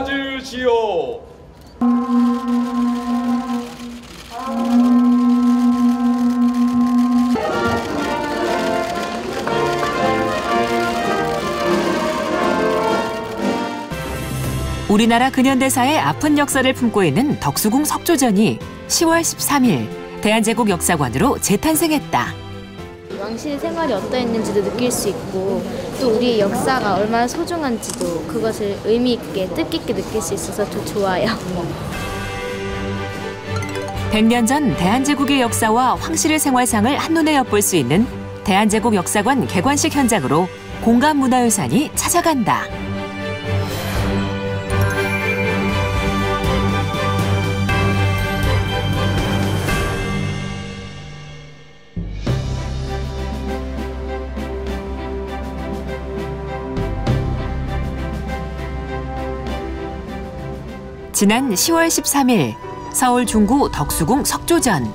맞으시오. 우리나라 근현대사의 아픈 역사를 품고 있는 덕수궁 석조전이 10월 13일 대한제국 역사관으로 재탄생했다. 왕실 생활이 어떠했는지도 느낄 수 있고 또 우리의 역사가 얼마나 소중한지도 그것을 의미 있게 뜻깊게 느낄 수 있어서 더 좋아요. 100년 전 대한제국의 역사와 황실의 생활상을 한눈에 엿볼 수 있는 대한제국 역사관 개관식 현장으로 공간문화유산이 찾아간다. 지난 10월 13일 서울 중구 덕수궁 석조전.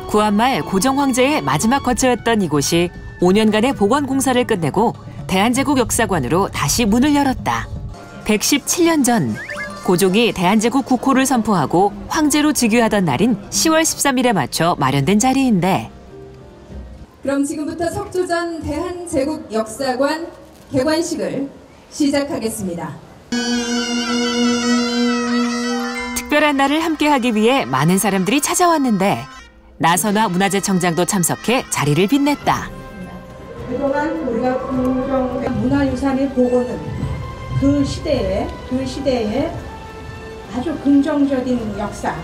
구한말 고정 황제의 마지막 거처였던 이곳이 5년간의 복원 공사를 끝내고 대한제국 역사관으로 다시 문을 열었다. 117년 전 고종이 대한제국 국호를 선포하고 황제로 즉위하던 날인 10월 13일에 맞춰 마련된 자리인데 그럼 지금부터 석조전 대한제국 역사관 개관식을 시작하겠습니다. 특별한 날을 함께하기 위해 많은 사람들이 찾아왔는데 나선화 문화재청장도 참석해 자리를 빛냈다. 그동안 우리가 궁정 문화유산의 복원은 그 시대에 아주 긍정적인 역사,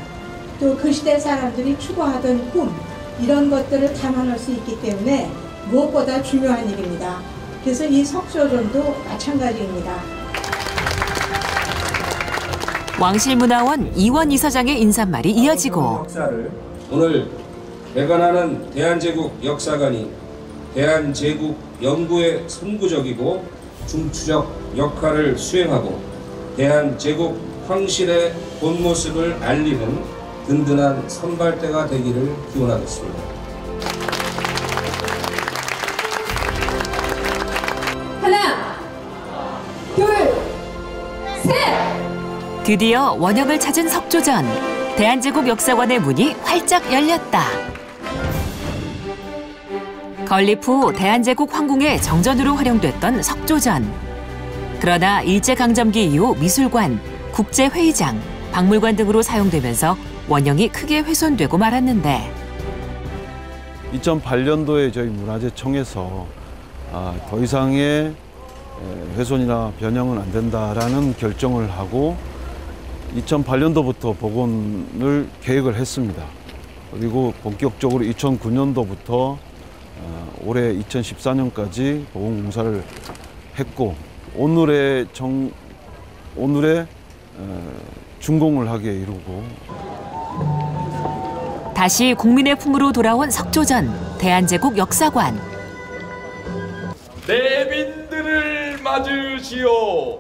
또 그 시대 사람들이 추구하던 꿈, 이런 것들을 담아놓을 수 있기 때문에 무엇보다 중요한 일입니다. 그래서 이 석조전도 마찬가지입니다. 왕실문화원 이원 이사장의 인사말이 이어지고 역사를 오늘 개관하는 대한제국 역사관이 대한제국 연구의 선구적이고 중추적 역할을 수행하고 대한제국 황실의 본 모습을 알리는 든든한 선발대가 되기를 기원하겠습니다. 하나, 둘, 셋! 드디어 원형을 찾은 석조전. 대한제국 역사관의 문이 활짝 열렸다. 건립 후 대한제국 황궁의 정전으로 활용됐던 석조전. 그러나 일제강점기 이후 미술관, 국제회의장, 박물관 등으로 사용되면서 원형이 크게 훼손되고 말았는데 2008년도에 저희 문화재청에서 더 이상의 훼손이나 변형은 안 된다라는 결정을 하고 2008년도부터 복원을 계획을 했습니다. 그리고 본격적으로 2009년도부터 올해 2014년까지 복원 공사를 했고 오늘의 준공을 하게 이루고 다시 국민의 품으로 돌아온 석조전 대한제국 역사관. 내빈들을 맞으시오.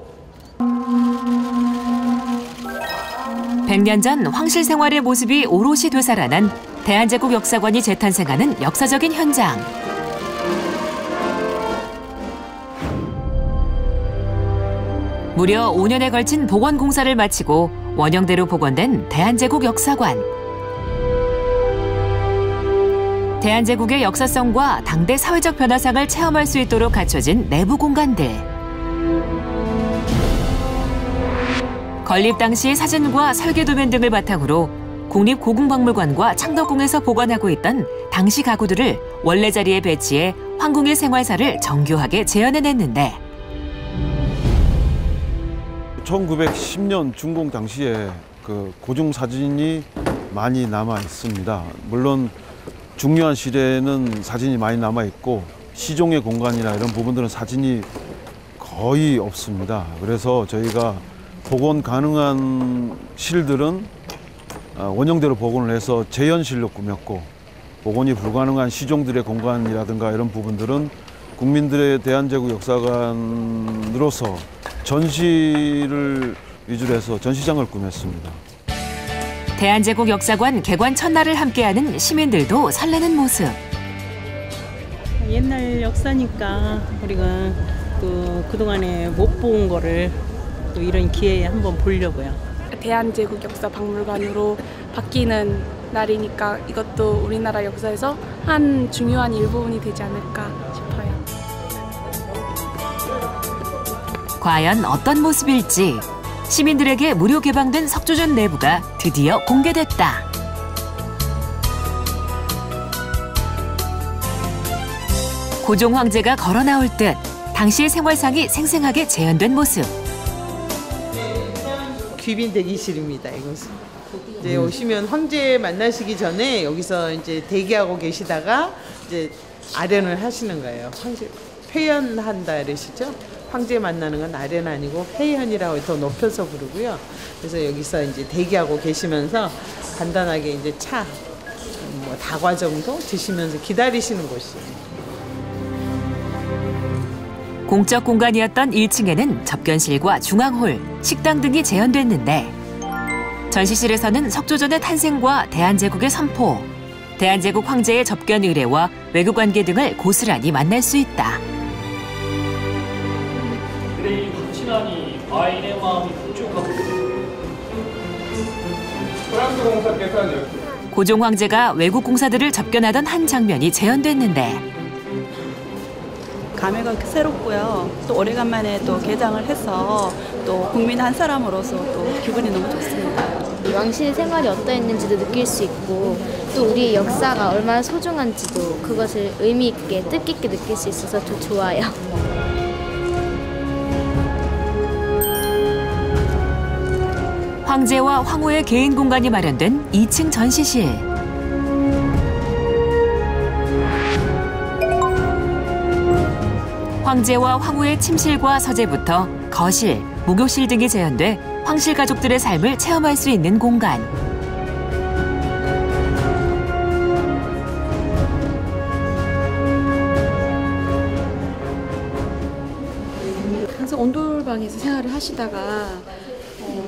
100년 전 황실 생활의 모습이 오롯이 되살아난 대한제국 역사관이 재탄생하는 역사적인 현장. 무려 5년에 걸친 복원 공사를 마치고 원형대로 복원된 대한제국 역사관. 대한제국의 역사성과 당대 사회적 변화상을 체험할 수 있도록 갖춰진 내부 공간들. 건립 당시 사진과 설계 도면 등을 바탕으로 국립고궁박물관과 창덕궁에서 보관하고 있던 당시 가구들을 원래 자리에 배치해 황궁의 생활사를 정교하게 재현해냈는데 1910년 준공 당시에 그 고증 사진이 많이 남아 있습니다. 물론 중요한 시대에는 사진이 많이 남아 있고 시종의 공간이나 이런 부분들은 사진이 거의 없습니다. 그래서 저희가 복원 가능한 실들은 원형대로 복원을 해서 재현실로 꾸몄고 복원이 불가능한 시종들의 공간이라든가 이런 부분들은 국민들의 대한제국 역사관으로서 전시를 위주로 해서 전시장을 꾸몄습니다. 대한제국 역사관 개관 첫날을 함께하는 시민들도 설레는 모습. 옛날 역사니까 우리가 그동안에 못 본 거를 또 이런 기회에 한번 보려고요. 대한제국 역사박물관으로 바뀌는 날이니까 이것도 우리나라 역사에서 한 중요한 일부분이 되지 않을까 싶어요. 과연 어떤 모습일지 시민들에게 무료 개방된 석조전 내부가 드디어 공개됐다. 고종 황제가 걸어 나올 듯 당시의 생활상이 생생하게 재현된 모습. 귀빈 대기실입니다. 이것은 이제 오시면 황제 만나시기 전에 여기서 이제 대기하고 계시다가 이제 아련을 하시는 거예요. 황제 폐연한다 이러시죠? 황제 만나는 건 아련 아니고 폐연이라고 더 높여서 부르고요. 그래서 여기서 이제 대기하고 계시면서 간단하게 이제 차, 뭐 다과 정도 드시면서 기다리시는 곳이에요. 공적 공간이었던 1층에는 접견실과 중앙홀, 식당 등이 재현됐는데 전시실에서는 석조전의 탄생과 대한제국의 선포, 대한제국 황제의 접견 의례와 외교 관계 등을 고스란히 만날 수 있다. 그래 확실하니 아이의 마음이 흡족하고 프랑스 공사께서는 고종 황제가 외국 공사들을 접견하던 한 장면이 재현됐는데 감회가 새롭고요. 또 오래간만에 또 개장을 해서 또 국민 한 사람으로서 또 기분이 너무 좋습니다. 왕실 생활이 어떠했는지도 느낄 수 있고 또 우리 역사가 얼마나 소중한지도 그것을 의미 있게 뜻깊게 느낄 수 있어서 더 좋아요. 황제와 황후의 개인 공간이 마련된 2층 전시실. 황제와 황후의 침실과 서재부터 거실, 목욕실 등이 재현돼 황실 가족들의 삶을 체험할 수 있는 공간. 항상 온돌방에서 생활을 하시다가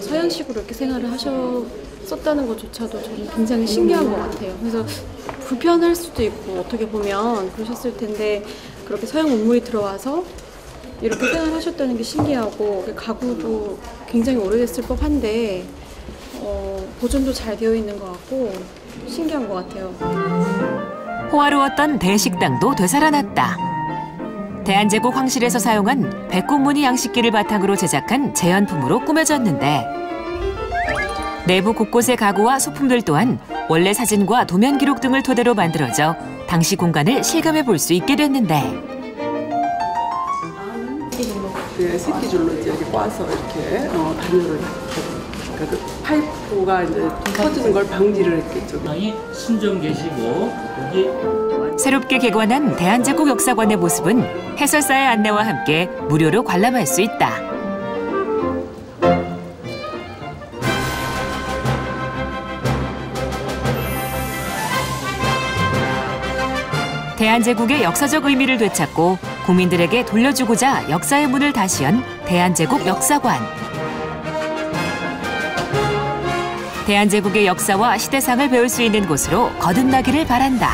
서양식으로 이렇게 생활을 하셨었다는 것조차도 저는 굉장히 신기한 것 같아요. 그래서 불편할 수도 있고 어떻게 보면 그러셨을 텐데 그렇게 서양 문물이 들어와서 이렇게 생활하셨다는 게 신기하고 가구도 굉장히 오래됐을 법한데 보존도 잘 되어 있는 것 같고 신기한 것 같아요. 호화로웠던 대식당도 되살아났다. 대한제국 황실에서 사용한 백곰무늬 양식기를 바탕으로 제작한 재현품으로 꾸며졌는데 내부 곳곳의 가구와 소품들 또한 원래 사진과 도면 기록 등을 토대로 만들어져 당시 공간을 실감해 볼 수 있게 됐는데 그 새끼줄로 이제 이렇게 꽈서 이렇게 단열을 그러니까 그 파이프가 이제 터지는 걸 방지를 했겠죠. 순정 계시고 여기 새롭게 개관한 대한제국 역사관의 모습은 해설사의 안내와 함께 무료로 관람할 수 있다. 대한제국의 역사적 의미를 되찾고 국민들에게 돌려주고자 역사의 문을 다시 연 대한제국 역사관. 대한제국의 역사와 시대상을 배울 수 있는 곳으로 거듭나기를 바란다.